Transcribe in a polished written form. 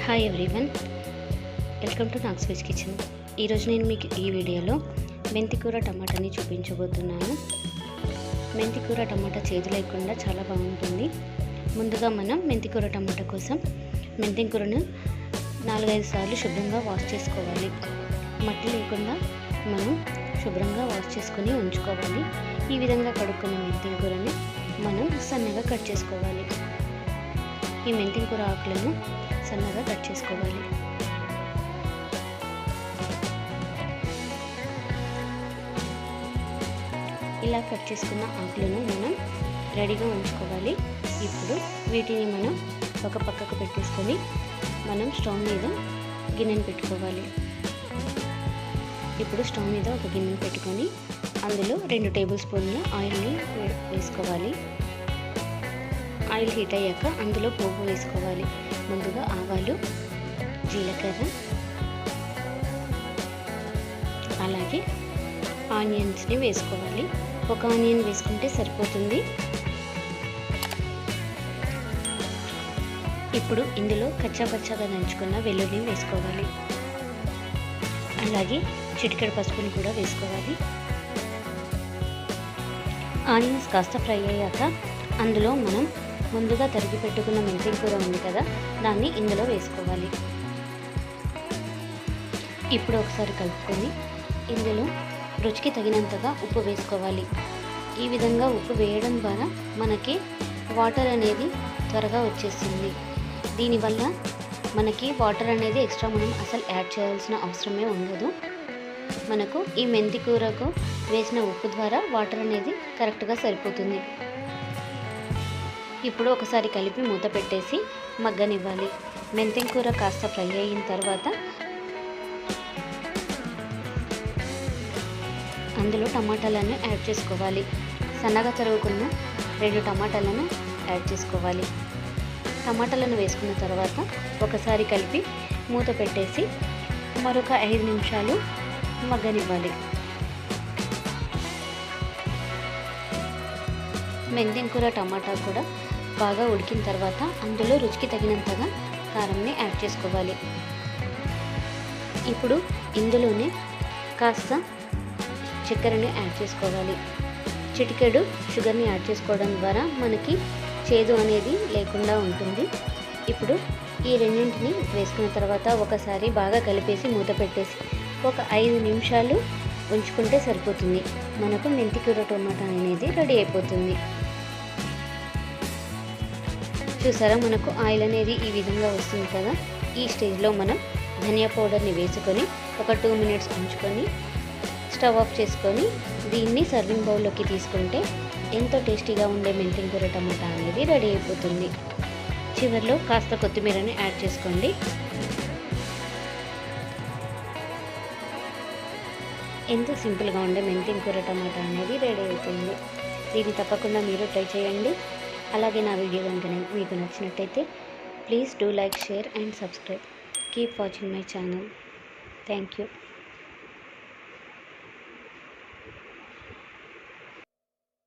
Hi everyone, welcome to Nag's veg kitchen. ఈరోజు నేను మీకు ఈ వీడియోలో మెంతి కూర టమాటాని చూపించబోతున్నాను. మెంతి కూర టమాటా చేదు లేకుండా చాలా బాగుంటుంది. ముందుగా మనం మెంతి కూర టమాటా కోసం మెంతి కూరను 4-5 సార్లు శుభ్రంగా వాష్ చేసుకోవాలి. మట్టి లేకుండా మనం శుభ్రంగా వాష్ చేసుకొని ఉంచుకోవాలి. ఈ విధంగా కడుక్కున్న మెంతి కూరని మనం సన్నగా కట్ చేసుకోవాలి. ఈ మెంతి కూర ఆకులను సన్నగా కట్ చేసుకోవాలి. ఇలా కట్ చేసుకున్న ఆకులను మనం రెడీగా ఉంచుకోవాలి. ఇప్పుడు వీటిని మనం ఒక పక్కకు పెట్టేసుకొని మనం స్టవ్ మీద గిన్నెను పెట్టుకోవాలి. ఇప్పుడు స్టవ్ మీద ఒక గిన్నెను పెట్టుకొని అందులో 2 టేబుల్ స్పూన్ల ఆయిల్ని వేసుకోవాలి. ఆయిల్ హీట్ అయ్యాక అందులో పోపు వేసుకోవాలి. ముందుగా ఆవాలు, జీలకర్ర, అలాగే ఆనియన్స్ని వేసుకోవాలి. ఒక ఆనియన్ వేసుకుంటే సరిపోతుంది. ఇప్పుడు ఇందులో కచ్చాపచ్చాగా దంచుకున్న వెల్లుల్లి వేసుకోవాలి. అలాగే చిటికెడు పసుపుని కూడా వేసుకోవాలి. ఆనియన్స్ కాస్త ఫ్రై అయ్యాక అందులో మనం ముందుగా తరిగి పెట్టుకున్న మెంతి కూర ఉంది కదా, దాన్ని ఇందులో వేసుకోవాలి. ఇప్పుడు ఒకసారి కలుపుకొని ఇందులో రుచికి తగినంతగా ఉప్పు వేసుకోవాలి. ఈ విధంగా ఉప్పు వేయడం ద్వారా మనకి వాటర్ అనేది త్వరగా వచ్చేస్తుంది. దీనివల్ల మనకి వాటర్ అనేది ఎక్స్ట్రా మనం అసలు యాడ్ చేయాల్సిన అవసరమే ఉండదు. మనకు ఈ మెంతి కూరకు వేసిన ఉప్పు ద్వారా వాటర్ అనేది కరెక్ట్గా సరిపోతుంది. ఇప్పుడు ఒకసారి కలిపి మూత పెట్టేసి మగ్గనివ్వాలి. మెంతి కూర కాస్త ఫ్రై అయిన తర్వాత అందులో టమాటాలను యాడ్ చేసుకోవాలి. సన్నగా తరుగుకున్న 2 టమాటాలను యాడ్ చేసుకోవాలి. టమాటాలను వేసుకున్న తర్వాత ఒకసారి కలిపి మూత పెట్టేసి మరొక 5 నిమిషాలు మగ్గనివ్వాలి. మెంతి కూర టమాటా కూడా బాగా ఉడికిన తర్వాత అందులో రుచికి తగినంతగా కారంని యాడ్ చేసుకోవాలి. ఇప్పుడు ఇందులోనే కాస్త చక్కెరని యాడ్ చేసుకోవాలి. చిటికెడు షుగర్ని యాడ్ చేసుకోవడం ద్వారా మనకి చేదు అనేది లేకుండా ఉంటుంది. ఇప్పుడు ఈ రెండింటిని వేసుకున్న తర్వాత ఒకసారి బాగా కలిపేసి మూత పెట్టేసి ఒక 5 నిమిషాలు ఉంచుకుంటే సరిపోతుంది. మనకు మెంతి కూర టమాటా అనేది రెడీ అయిపోతుంది. చూసారా, మనకు ఆయిల్ అనేది ఈ విధంగా వస్తుంది కదా. ఈ స్టేజ్లో మనం ధనియా పౌడర్ని వేసుకొని ఒక 2 మినిట్స్ ఉంచుకొని స్టవ్ ఆఫ్ చేసుకొని దీన్ని సర్వింగ్ బౌల్లోకి తీసుకుంటే ఎంతో టేస్టీగా ఉండే మెంతి కూర టమాటా అనేది రెడీ అయిపోతుంది. చివరిలో కాస్త కొత్తిమీరని యాడ్ చేసుకోండి. ఎంతో సింపుల్గా ఉండే మెంతి కూర టమాటా అనేది రెడీ అయిపోయింది. దీన్ని తప్పకుండా మీరు ట్రై చేయండి. అలాగే నా వీడియో కనుక మీకు నచ్చినట్టయితే please do like, share and subscribe. Keep watching my channel. Thank you.